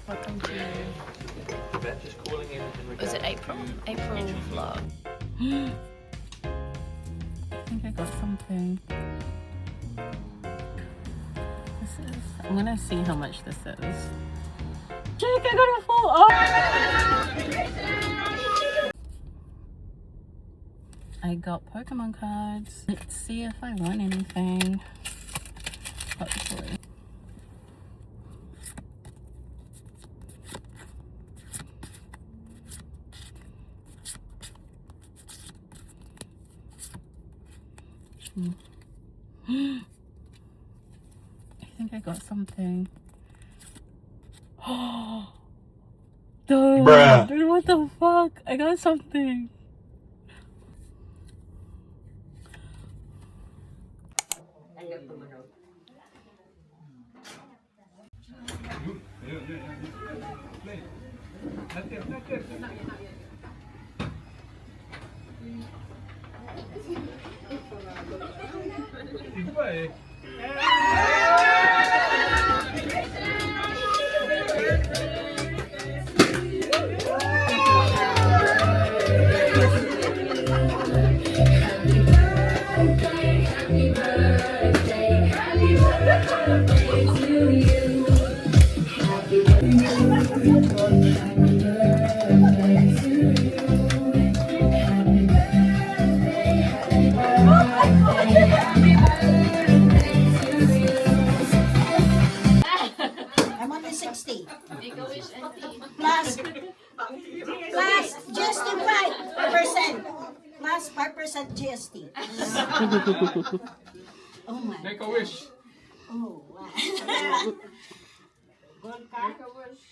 Welcome to. Just calling in Was it April? April vlog. I think I got something. I'm gonna see how much this is. Jake, I got a full I got Pokemon cards. Let's see if I won anything. Hopefully. I think I got something. Oh, dude, what the fuck? I got something. I'm only 60. Plus GST 5%. Plus 5% GST. Oh my. Make a wish. Oh wow. Gold card.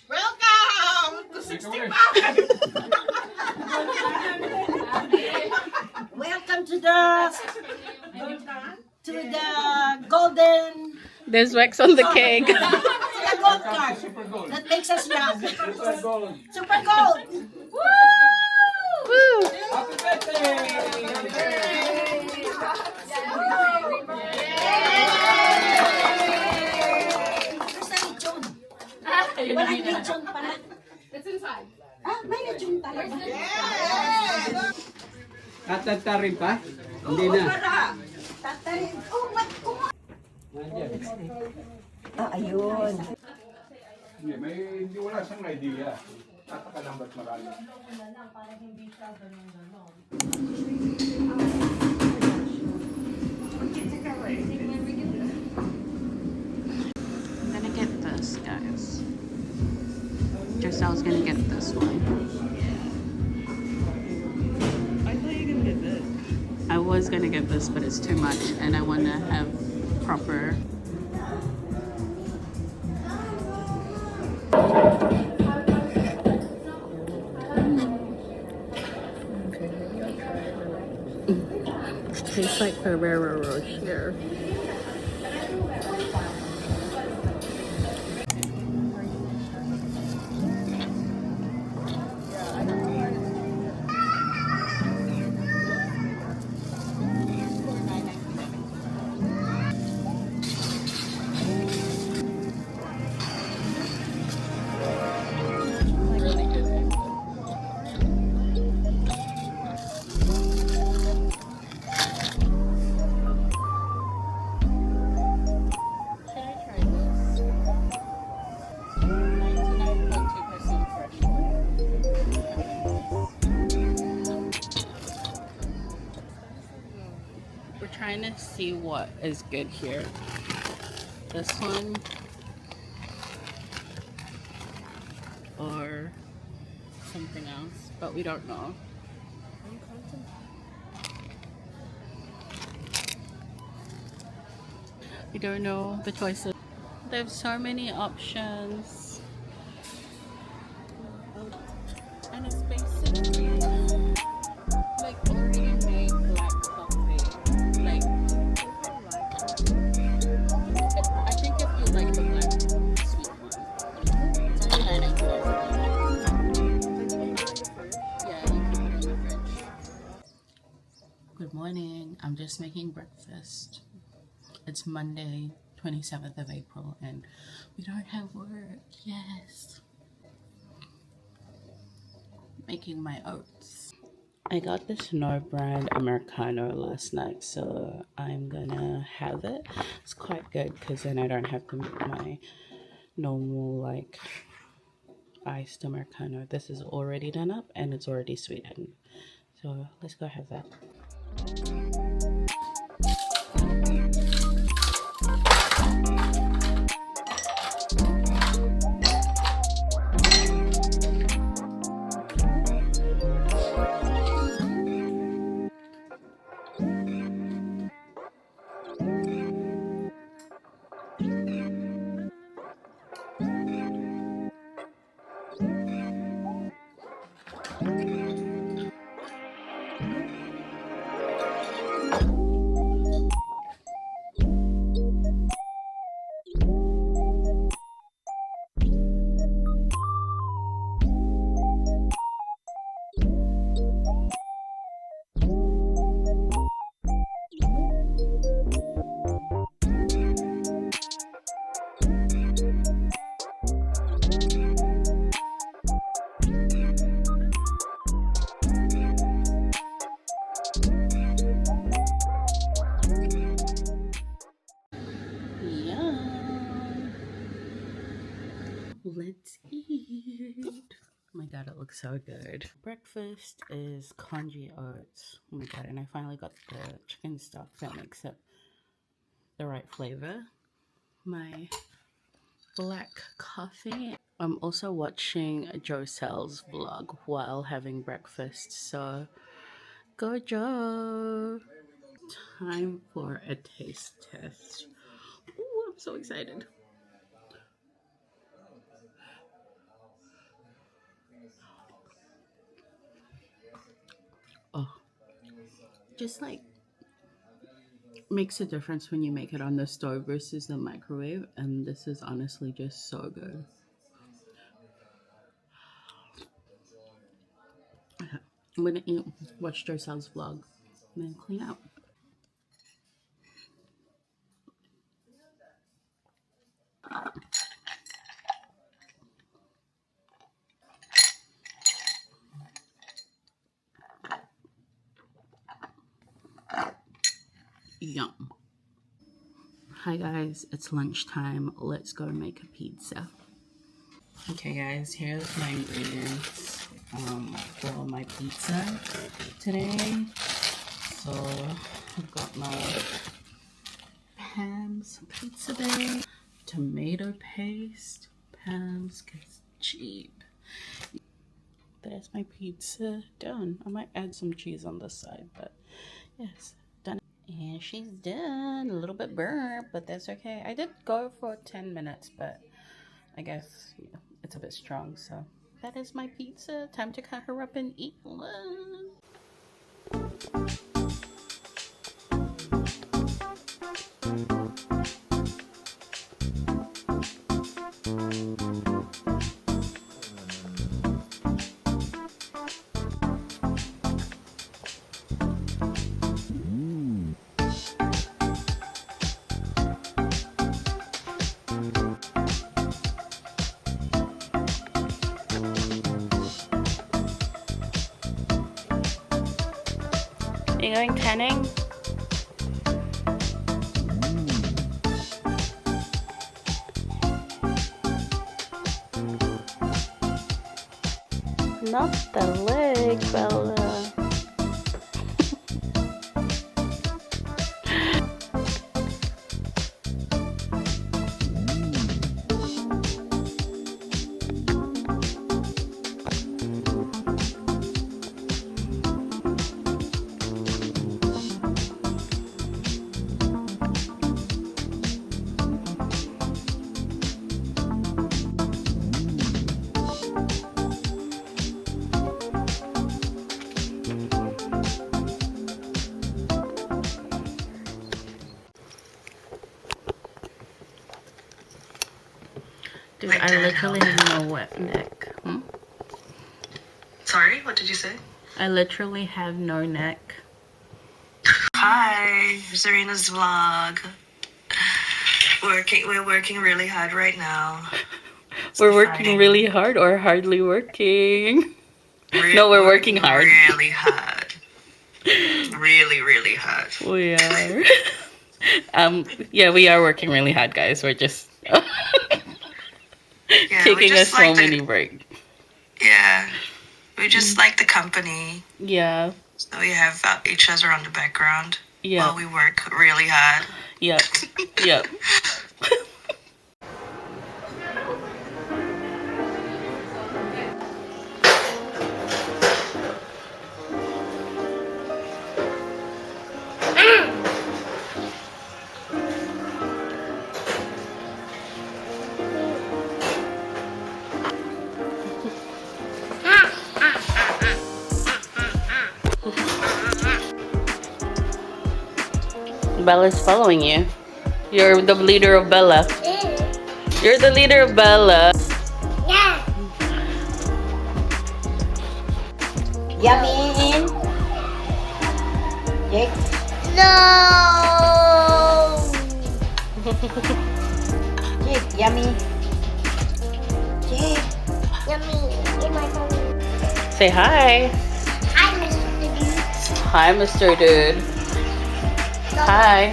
Welcome to 65. Welcome to the golden. There's wax on the cake. To the gold card that makes us young. Super gold. Woo! Woo! Happy birthday! Where's the lechon? Walang lechon pala. It's inside. Ah, may lechon talaga. Tatarin pa? Hindi na. Tatarin. Oh, ah, ayun. Hindi wala siyang idea. Tataka lang ba't marami. I'm gonna get this, guys. Jocel's gonna get this one. I thought you were gonna get this. I was gonna get this, but it's too much, and I wanna have proper. Tastes like Ferrero Rocher. Trying to see what is good here. This one or something else, but we don't know. We don't know the choices. There's so many options, and it's basically like already made black coffee. Like, I think if you like the black sweet one, it's only $9.99. Yeah, you can put it in the fridge. Good morning. I'm just making breakfast. It's Monday, 27th of April, and we don't have work. Yes. making my oats. I got this no brand Americano last night, so I'm gonna have it. It's quite good because then I don't have to make my normal like iced Americano. This is already done up and it's already sweetened. So let's go have that. Yum! Let's eat. Oh my god, it looks so good. Breakfast is congee oats. Oh my god, and I finally got the chicken stock that makes it the right flavor. My black coffee. I'm also watching Joe Sal's vlog while having breakfast, so go Joe! Time for a taste test. Ooh, I'm so excited. Oh, just like makes a difference when you make it on the stove versus the microwave, and this is honestly just so good. I'm gonna eat, watch Joe Sal's vlog, and then clean up. Yum. Hi guys, it's lunchtime. Let's go make a pizza. Okay guys, here's my ingredients for my pizza today. So I've got my Pam's pizza bag, tomato paste, Pam's cause cheap. There's my pizza done. I might add some cheese on the side, but yes, done. And she's done. A little bit burnt, but that's okay. I did go for 10 minutes, but I guess it's a bit strong. So that is my pizza. Time to cut her up and eat one. You going tanning? Not the leg, Bella. Dude, I literally have no wet neck. Sorry, what did you say? I literally have no neck. Hi, Serena's vlog. We're working really hard right now. We're working really hard or hardly working. No, we're working hard. Really hard. Really hard. We are. Yeah, we are working really hard, guys. We're just Yeah, taking a small mini break. Yeah. We just like the company. Yeah. So we have each other on the background Yeah. while we work really hard. Yep. Yep. Bella's following you. You're the leader of Bella. You're the leader of Bella. Yummy. Jake. No. Jake, yummy. Jake. Yummy. In my tummy. Say hi. Hi, Mr. Dude. Hi, Mr. Dude. Hi.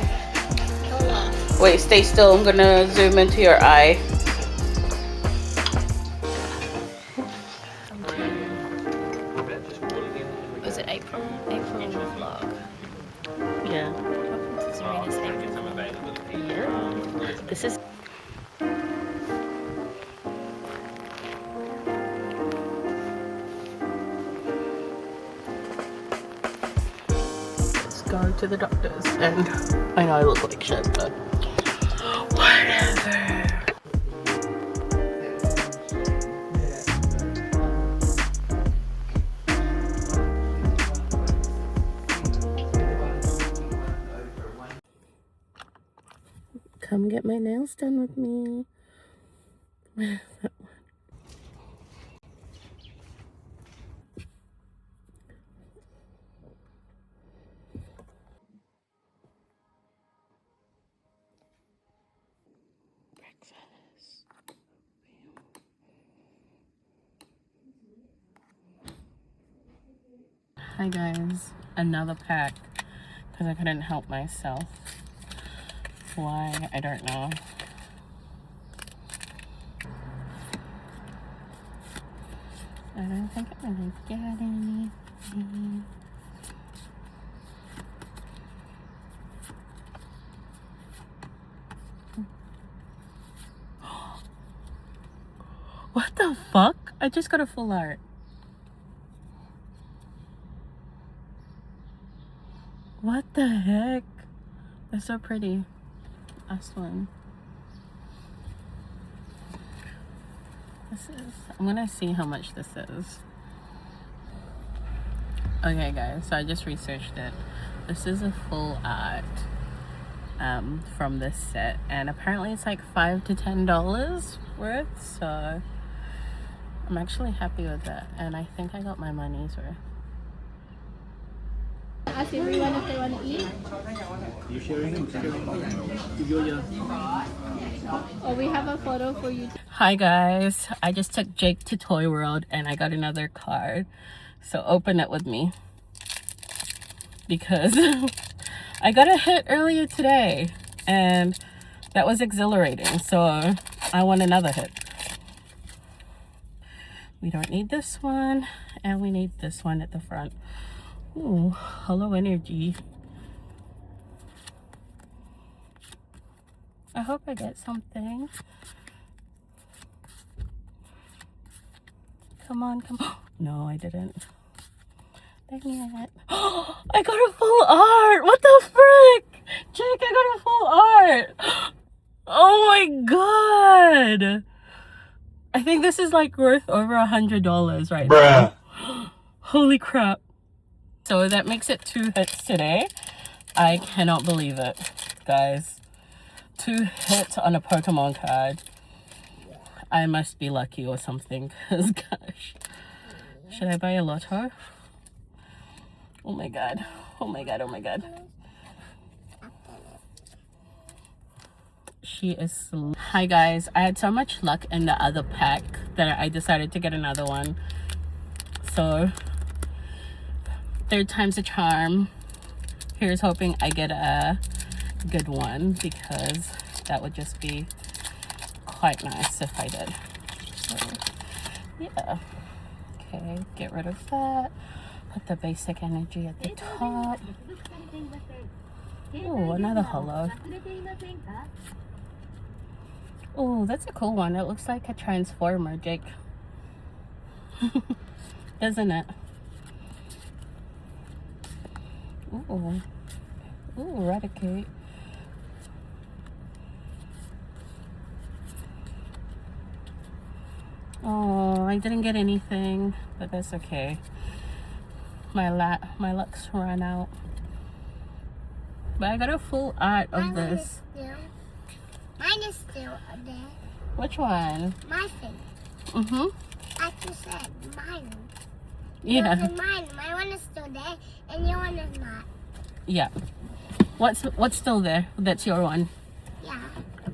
Wait, stay still. I'm gonna zoom into your eye. Was it April? April vlog. Yeah. Serena's April vlog. Yeah. This is. Let's go to the doctor's, and I know I look like shit, but whatever. Come get my nails done with me. Where's that one? Breakfast. Hi guys, another pack because I couldn't help myself. Why? I don't know. I don't think I'm gonna get anything. What the fuck? I just got a full art. What the heck? They're so pretty. Last one. This is, I'm gonna see how much this is. Okay guys, so I just researched it. This is a full art from this set, and apparently it's like $5 to $10 worth, so I'm actually happy with that, and I think I got my money's worth. Ask everyone if they want to eat. You sharing? Oh, we have a photo for you. Hi guys, I just took Jake to Toy World and I got another card, so open it with me because I got a hit earlier today and that was exhilarating, so I want another hit. We don't need this one, and we need this one at the front. Ooh, hello energy. I hope I get something. Come on, come on. No, I didn't. Dang it. I got a full art. What the frick? Jake, I got a full art. Oh my god. I think this is like worth over $100 right now. Holy crap. So that makes it 2 hits today. I cannot believe it, guys. 2 hits on a Pokemon card. I must be lucky or something, because gosh. Should I buy a lotto? Oh my god. Oh my god, oh my god. She is... Hi guys, I had so much luck in the other pack that I decided to get another one. So, third time's a charm. Here's hoping I get a good one, because that would just be quite nice if I did. So, yeah. Okay, get rid of that. Put the basic energy at the top. Oh, another hollow. Oh, that's a cool one. It looks like a transformer, Jake. Doesn't it? Ooh. Ooh, Eradicate. Oh, I didn't get anything, but that's okay. My luck's run out. But I got a full art of this. Mine is still there. Which one? My thing. Mm-hmm. Like you said, mine. Yeah. Yours and mine. My one is still there, and your one is not. Yeah. What's still there? That's your one. Yeah.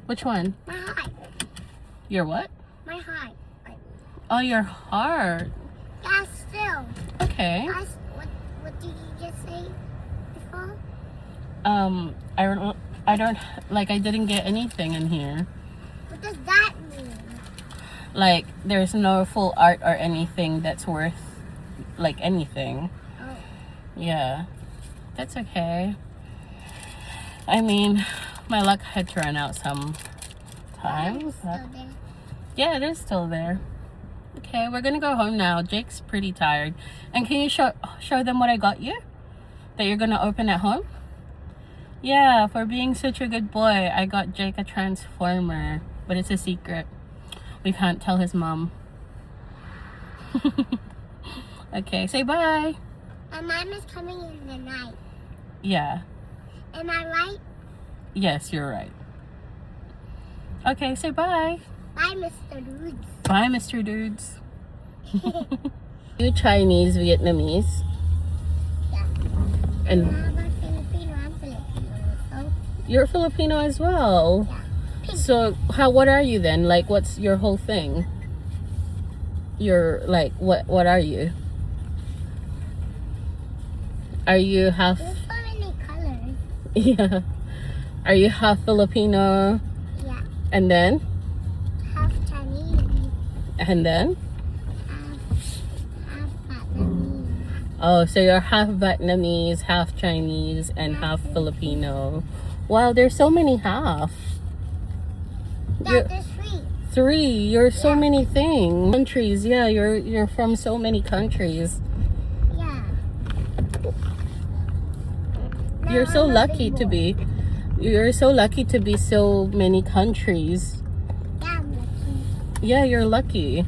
Which one? My heart. Your what? My heart. Oh, your heart. Yeah, still. Okay. What did you just say before? I didn't get anything in here. What does that mean? Like, there's no full art or anything that's worth, like, anything. Oh. Yeah. That's okay. I mean, my luck had to run out some time. Still there. Yeah, it is still there. Okay, we're gonna go home now. Jake's pretty tired. And can you show them what I got you? That you're gonna open at home? Yeah, for being such a good boy, I got Jake a transformer. But it's a secret. We can't tell his mom. Okay, say bye. My mom is coming in the night. Yeah. Am I right? Yes, you're right. Okay, say bye. Bye, Mr. Dudes. Bye, Mr. Dudes. You Chinese, Vietnamese. Yeah. And How about Filipino? I'm Filipino. So, you're Filipino as well. yeah. Pink. So, what are you then? Like, what's your whole thing? You're, like, what are you? Are you half... There's so many colors. Yeah. Are you half Filipino? Yeah. And then? Half Chinese. And then? Half Vietnamese. Oh, so you're half Vietnamese, half Chinese, and half Filipino. Wow, there's so many half. Yeah, there's three. Three. You're so many things. Countries. Yeah, you're from so many countries. Yeah. You're so lucky to be. You're so lucky to be so many countries. Yeah, I'm lucky. Yeah, you're lucky.